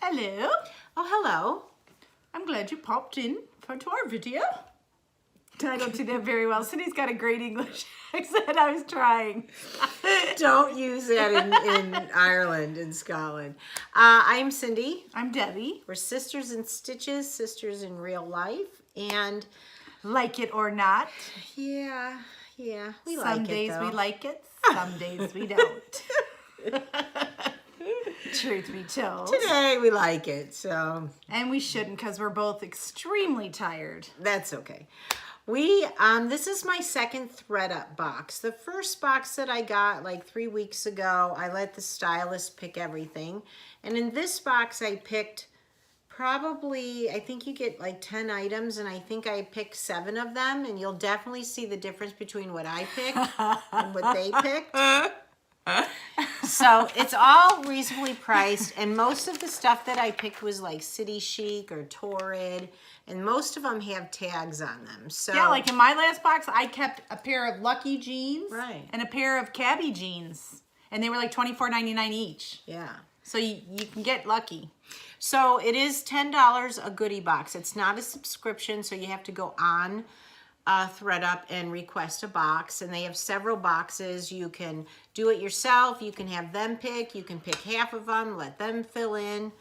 Hello. Oh, hello. I'm glad you popped in to our video. I don't do that very well. Cindy's got a great English accent. I was trying. Don't use that in Ireland and Scotland. I'm Cindy. I'm Debbie. We're sisters in stitches, sisters in real life. And like it or not. Yeah, we like it. Some days we like it, some days we don't. Truth be told. Today we like it, so. And we shouldn't because we're both extremely tired. That's okay. This is my second Thredup box. The first box that I got like 3 weeks ago, I let the stylist pick everything. And in this box I picked probably, I think you get like 10 items, and I think I picked 7 of them, and you'll definitely see the difference between what I picked and what they picked. So it's all reasonably priced, and most of the stuff that I picked was like City Chic or Torrid, and most of them have tags on them. So yeah, like in my last box, I kept a pair of Lucky jeans, right, and a pair of Cabby jeans, and they were like $24.99 each. Yeah. So you can get lucky. So it is $10 a goodie box. It's not a subscription, so you have to go on Thredup and request a box, and they have several boxes. You can do it yourself, you can have them pick, you can pick half of them, let them fill in,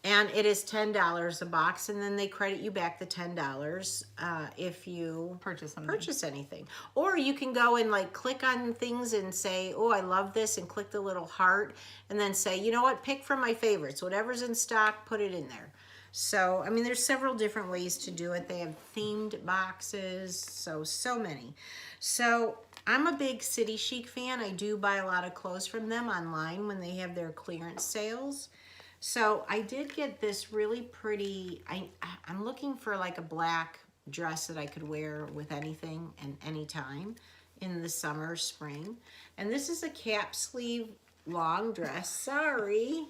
and it is $10 a box, and then they credit you back the $10 if you purchase anything. Or you can go and like click on things and say, oh, I love this, and click the little heart, and then say, you know what, pick from my favorites, whatever's in stock, put it in there. So, I mean, there's several different ways to do it. They have themed boxes, so many. So, I'm a big City Chic fan. I do buy a lot of clothes from them online when they have their clearance sales. So, I did get this really pretty, I'm looking for like a black dress that I could wear with anything and anytime in the summer, spring. And this is a cap sleeve long dress. Sorry.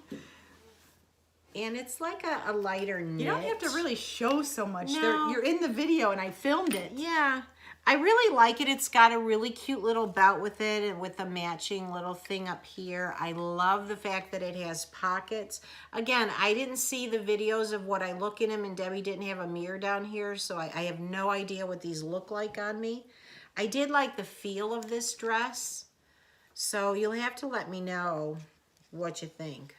And it's like a lighter knit. You don't have to really show so much. No. You're in the video and I filmed it. Yeah. I really like it. It's got a really cute little belt with it, and with a matching little thing up here. I love the fact that it has pockets. Again, I didn't see the videos of what I look in them, and Debbie didn't have a mirror down here, so I have no idea what these look like on me. I did like the feel of this dress, so you'll have to let me know what you think.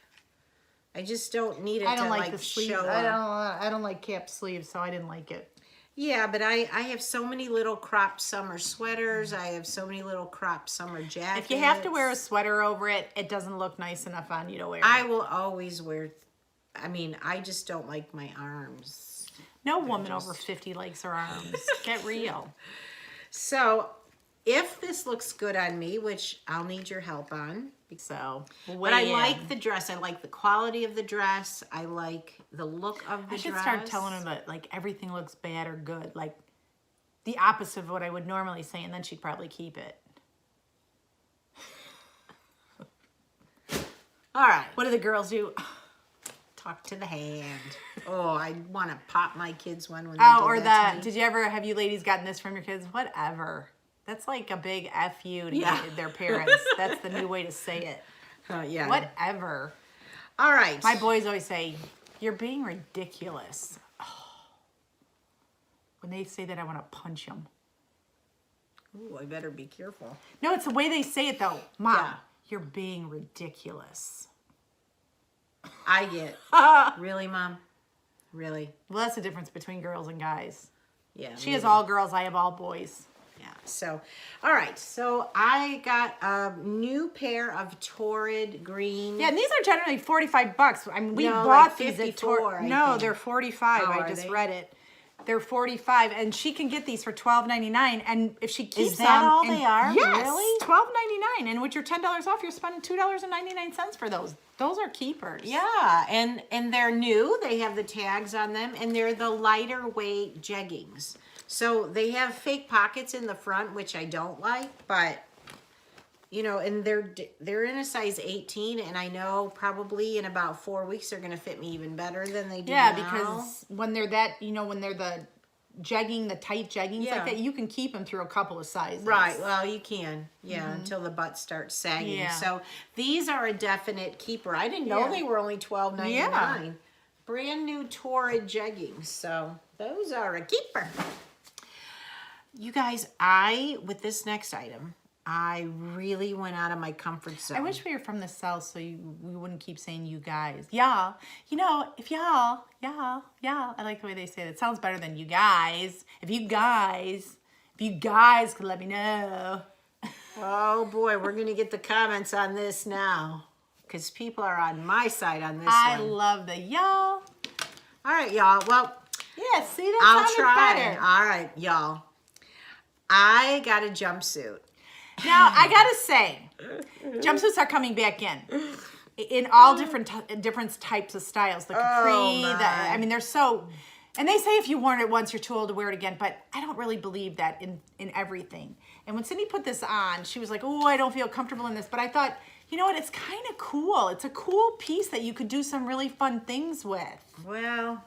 I just don't need it to like the sleeves. show I don't like cap sleeves, so I didn't like it. Yeah, but I have so many little cropped summer sweaters. I have so many little cropped summer jackets. If you have to wear a sweater over it, it doesn't look nice enough on you to wear. I will always wear, I mean, I just don't like my arms. No woman over 50 likes her arms. Get real. So, if this looks good on me, which I'll need your help on. So, but I like the dress. I like the quality of the dress. I like the look of the dress. I should start telling her that like everything looks bad or good. Like the opposite of what I would normally say, and then she'd probably keep it. All right. What do the girls do? Talk to the hand. Oh, I want to pop my kids one when they or do that to me. Did you ever, have you ladies gotten this from your kids? Whatever. That's like a big F you to their parents. That's the new way to say it. Yeah. Whatever. All right. My boys always say, you're being ridiculous. Oh. When they say that, I want to punch them. Ooh, I better be careful. No, it's the way they say it, though. Mom, you're being ridiculous. I get, really, Mom? Really? Well, that's the difference between girls and guys. Yeah. She has all girls, I have all boys. Yeah, so, all right, so I got a new pair of Torrid green. Yeah, and these are generally 45 bucks. I mean, we bought like these 54, at No, they're 45. Oh, I just read it. They're 45, and she can get these for $12.99. And if she keeps Is that them, all they are? Yes, Really? $12.99. And with your $10 off, you're spending $2.99 for those. Those are keepers. Yeah, and they're new. They have the tags on them, and they're the lighter weight jeggings. So they have fake pockets in the front, which I don't like, but you know, and they're in a size 18, and I know probably in about 4 weeks they're going to fit me even better than they do now. Because when they're that, you know, when they're the jegging, the tight jeggings like that, you can keep them through a couple of sizes. Right, well, you can, until the butt starts sagging. Yeah. So these are a definite keeper. I didn't know they were only $12.99. Yeah. brand new Torrid jeggings. So those are a keeper. You guys, with this next item, I really went out of my comfort zone. I wish we were from the South so we wouldn't keep saying you guys. Y'all. You know, if y'all. I like the way they say it. It sounds better than you guys. If you guys could let me know. Oh boy, we're going to get the comments on this now. Because people are on my side on this I one. love the y'all. All right, y'all. Well, yeah, see, that I'll sounded try. better. All right, y'all. I got a jumpsuit. Now, I gotta say, jumpsuits are coming back in all different types of styles. The capri, I mean, they're so, and they say if you worn it once, you're too old to wear it again, but I don't really believe that in everything. And when Cindy put this on, she was like, oh, I don't feel comfortable in this, but I thought, you know what, it's kind of cool. It's a cool piece that you could do some really fun things with. Well,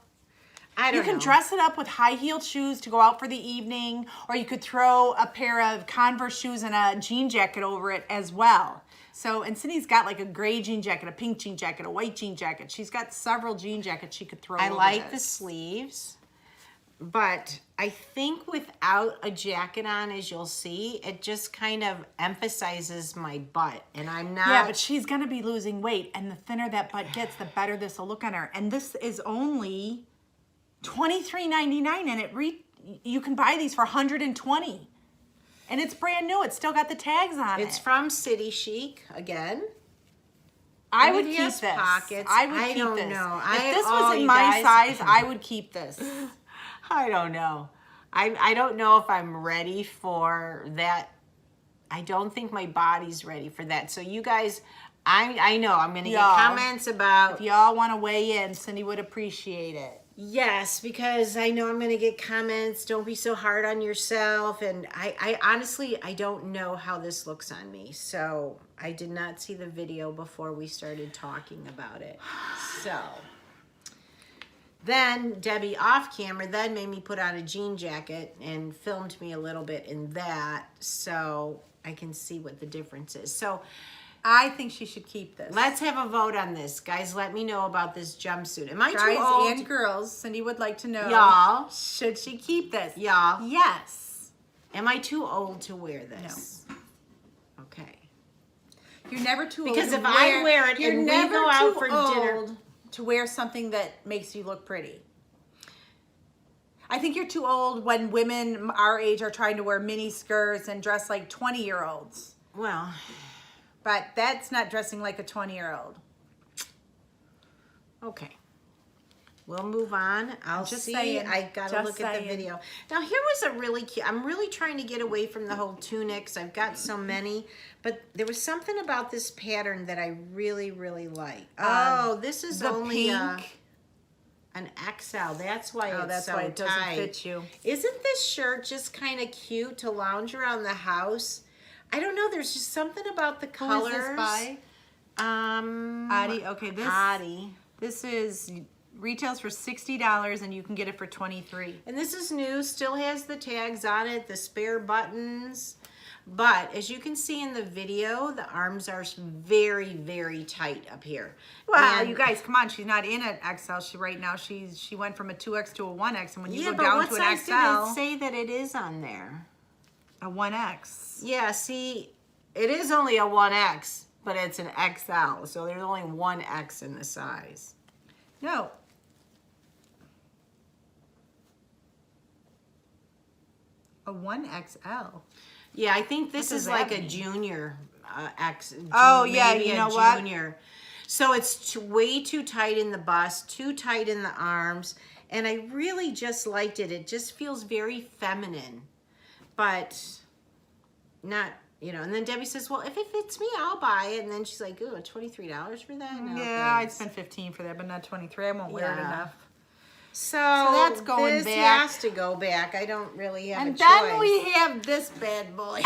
I don't know. You can dress it up with high-heeled shoes to go out for the evening, or you could throw a pair of Converse shoes and a jean jacket over it as well. So, and Cindy's got like a gray jean jacket, a pink jean jacket, a white jean jacket. She's got several jean jackets she could throw over I like this. the sleeves, but I think without a jacket on, as you'll see, it just kind of emphasizes my butt, and I'm not. Yeah, but she's gonna be losing weight, and the thinner that butt gets, the better this will look on her. And this is only $23.99, and you can buy these for $120, and it's brand new. It's still got the tags on it. It's from City Chic again. I And would it keep has this. pockets. I would I keep don't this. know. If this oh, was in you my guys. size, I would keep this. I don't know. I don't know if I'm ready for that. I don't think my body's ready for that. So you guys, I know I'm going to get comments about. If y'all want to weigh in, Cindy would appreciate it. Yes, because I know I'm going to get comments. Don't be so hard on yourself. And I honestly, I don't know how this looks on me. So I did not see the video before we started talking about it. So then Debbie off camera then made me put on a jean jacket and filmed me a little bit in that so I can see what the difference is. So I think she should keep this. let's have a vote on this. Guys, let me know about this jumpsuit. Am I Guys too old? and girls, Cindy would like to know. Y'all. Should she keep this? Y'all. Yes. Am I too old to wear this? No. Okay. You're never too old Because to if I wear it you're and we never go out too for dinner. old to wear something that makes you look pretty. I think you're too old when women our age are trying to wear mini skirts and dress like 20-year-olds. Well, But that's not dressing like a 20-year-old. okay. We'll move on. I'll Just see. saying. I gotta Just look at the saying. video. Now here was a really cute. I'm really trying to get away from the whole tunics. I've got so many, but there was something about this pattern that I really, really like. Oh, this is The only pink. an XL. That's why Oh, it's that's so why it doesn't tight. fit you. Isn't this shirt just kind of cute to lounge around the house? I don't know. There's just something about the Who colors. is this by? Adi. Okay, this is retails for $60 and you can get it for $23. And this is new, still has the tags on it, the spare buttons. But as you can see in the video, the arms are very, very tight up here. Well, And- you guys, come on. She's not in an XL. Right now, she went from a 2X to a 1X. And when you yeah, go but down what to an size XL, did it say that it is on there? a 1X. Yeah, see, it is only a 1X, but it's an XL. So there's only one X in the size. No. A 1XL. Yeah, I think this does is that like a mean? junior X. Oh, yeah, maybe you a know what? junior. So it's way too tight in the bust, too tight in the arms, and I really just liked it. It just feels very feminine, but not, you know. And then Debbie says, well, if it fits me, I'll buy it. And then she's like, oh, $23 for that? No, Yeah, I'd thanks. spend $15 for that, but not $23. I won't wear it Yeah. enough. So that's going this back. has to go back. I don't really have And a then choice. we have this bad boy.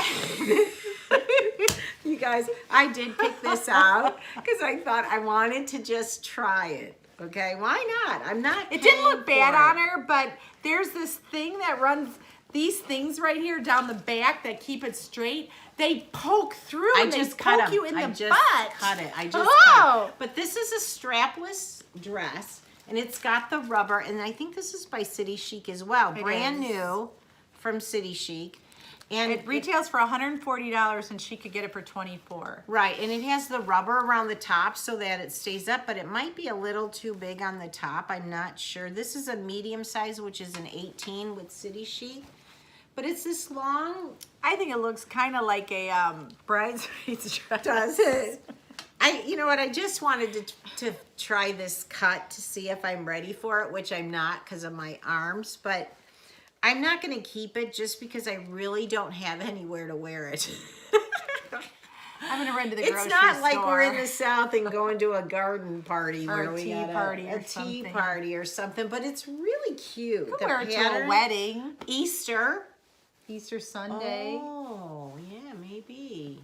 You guys, I did pick this out because I thought I wanted to just try it. Okay, why not? I'm not. It didn't look paying bad for on it. her, but there's this thing that runs, these things right here down the back that keep it straight. They poke through and they cut poke 'em. you in I the just butt. cut it. I just Oh. cut it. But this is a strapless dress. And it's got the rubber, and I think this is by City Chic as well. Brand new from City Chic. And it retails for $140 and she could get it for $24. Right, and it has the rubber around the top so that it stays up, but it might be a little too big on the top. I'm not sure. This is a medium size, which is an 18 with City Chic. But it's this long. I think it looks kind of like a bridesmaid's dress. Does it? You know what? I just wanted to try this cut to see if I'm ready for it, which I'm not because of my arms. But I'm not going to keep it just because I really don't have anywhere to wear it. I'm going to run to the grocery store. It's not like we're in the South and going to a garden party or where a we tea got party a or tea something. party or something. But it's really cute. You could wear it to a wedding. Easter Sunday. Oh, yeah, maybe.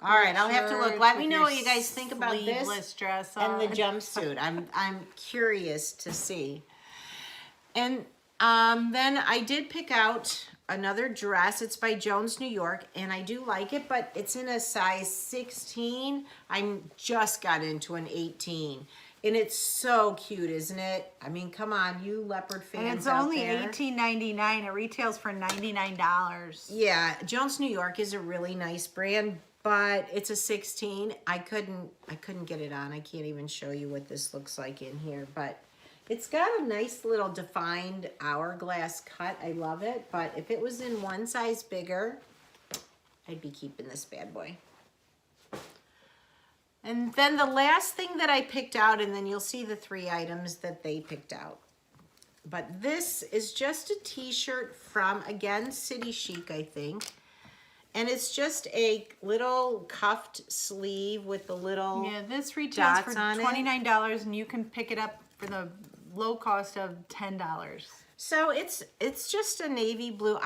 All right, I'll have to look. Let me know what you guys think about this dress and the jumpsuit. I'm curious to see. And then I did pick out another dress. It's by Jones, New York, and I do like it, but it's in a size 16. I just got into an 18. And it's so cute, isn't it? I mean, come on, you leopard fans and it's out only there. $18.99. It retails for $99. Yeah, Jones, New York is a really nice brand, but it's a 16. I couldn't get it on. I can't even show you what this looks like in here, but it's got a nice little defined hourglass cut. I love it, but if it was in one size bigger, I'd be keeping this bad boy. And then the last thing that I picked out, and then you'll see the 3 items that they picked out. But this is just a t-shirt from, again, City Chic, I think. And it's just a little cuffed sleeve with the little this retails for dots on it. $29 and you can pick it up for the low cost of $10. So it's just a navy blue.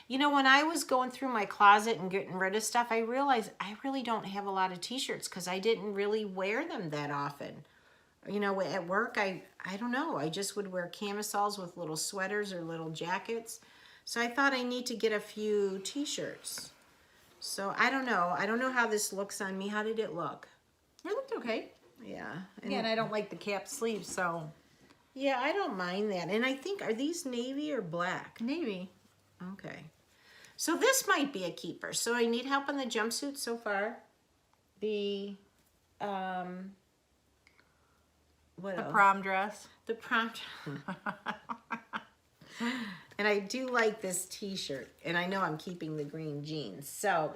You know, when I was going through my closet and getting rid of stuff, I realized I really don't have a lot of t-shirts because I didn't really wear them that often. You know, at work, I don't know. I just would wear camisoles with little sweaters or little jackets. So I thought I need to get a few t-shirts. So I don't know. I don't know how this looks on me. How did it look? It looked okay. Yeah. Again, I don't like the cap sleeves, so. Yeah, I don't mind that. And I think, are these navy or black? Navy. Okay. So this might be a keeper. So I need help on the jumpsuit so far. The, what else? Prom dress. The prom And I do like this t-shirt. And I know I'm keeping the green jeans. So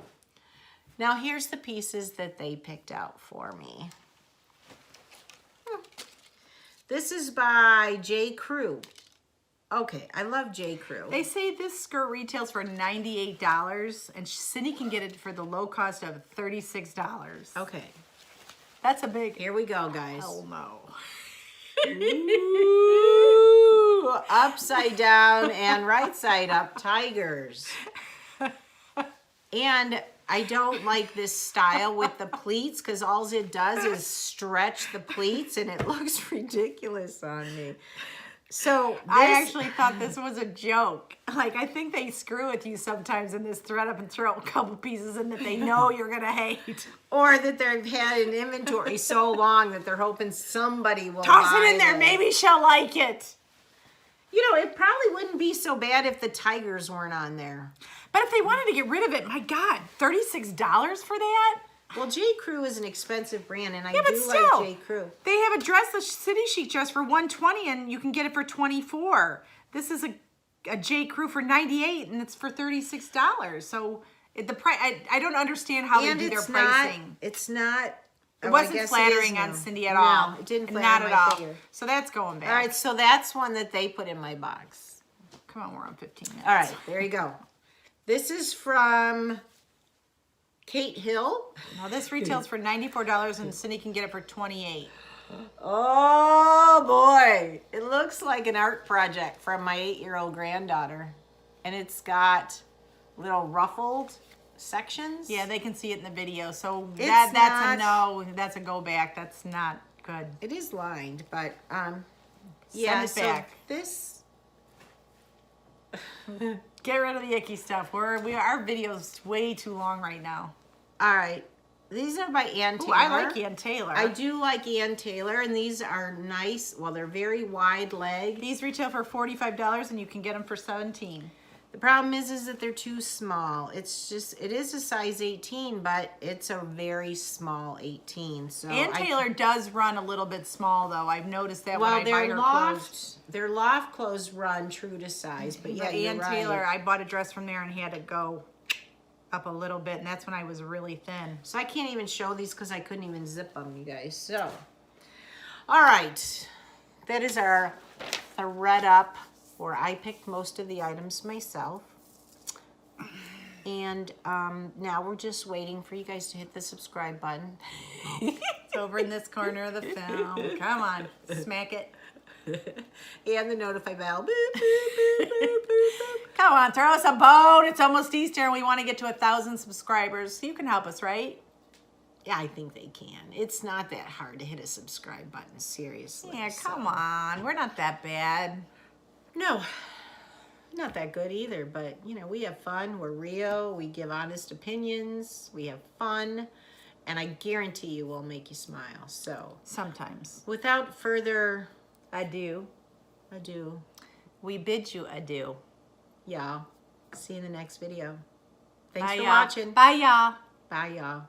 now here's the pieces that they picked out for me. This is by J. Crew. Okay, I love J. Crew. They say this skirt retails for $98 and Cindy can get it for the low cost of $36. Okay. That's a big... Here we go, guys. Hell no. Ooh, upside down and right side up tigers. And I don't like this style with the pleats because all it does is stretch the pleats and it looks ridiculous on me. So I actually thought this was a joke. Like, I think they screw with you sometimes in this Thredup and throw a couple pieces in that they know you're going to hate. Or that they've had an inventory so long that they're hoping somebody will Toss buy it in there. it. Maybe she'll like it. You know, it probably wouldn't be so bad if the tigers weren't on there. But if they wanted to get rid of it, my God, $36 for that? Well, J. Crew is an expensive brand, and I Yeah, but do still, like J. Crew. they have a dress, a City Chic dress for $120, and you can get it for $24. This is a J. Crew for $98, and it's for $36. So the price, I don't understand how they do their pricing. It's not. It wasn't flattering on Cindy at all. No, it didn't flatter Not at my all. figure. So that's going back. All right, so that's one that they put in my box. Come on, we're on 15 minutes. All right, there you go. This is from Kate Hill. Now this retails for $94 and Cindy can get it for $28. Oh boy, it looks like an art project from my 8-year-old granddaughter. And it's got little ruffled sections. Yeah, they can see it in the video. So It's that's not- a no. That's a go back. That's not good. It is lined, but Send yeah, it so back. this Get rid of the icky stuff. Our video's way too long right now. all right. These are by Ann Ooh, Taylor. I like Ann Taylor. I do like Ann Taylor, and these are nice. Well, they're very wide leg. These retail for $45 and you can get them for $17. The problem is that they're too small. It's just, it is a size 18, but it's a very small 18. So Ann Taylor does run a little bit small though. I've noticed that well, when I buy her clothes. their loft clothes run true to size, but yeah, you're Ann right. Taylor, I bought a dress from there and had to go up a little bit, and that's when I was really thin. So I can't even show these because I couldn't even zip them, you guys. So, all right, that is our Thredup, where I picked most of the items myself. And now we're just waiting for you guys to hit the subscribe button. It's over in this corner of the film. Come on, smack it. And the notify bell. Boop, boop, boop, boop, boop, boop. Come on, throw us a bone. It's almost Easter and we want to get to 1,000 subscribers. You can help us, right? Yeah, I think they can. It's not that hard to hit a subscribe button, seriously. Yeah, So- come on. We're not that bad. No, not that good either, but you know, we have fun. We're real. We give honest opinions. We have fun. And I guarantee you we'll make you smile. So, Sometimes. without further Adieu. ado, We bid you adieu. y'all, see you in the next video. Thanks Bye, for y'all. watching. Bye, y'all. Bye, y'all.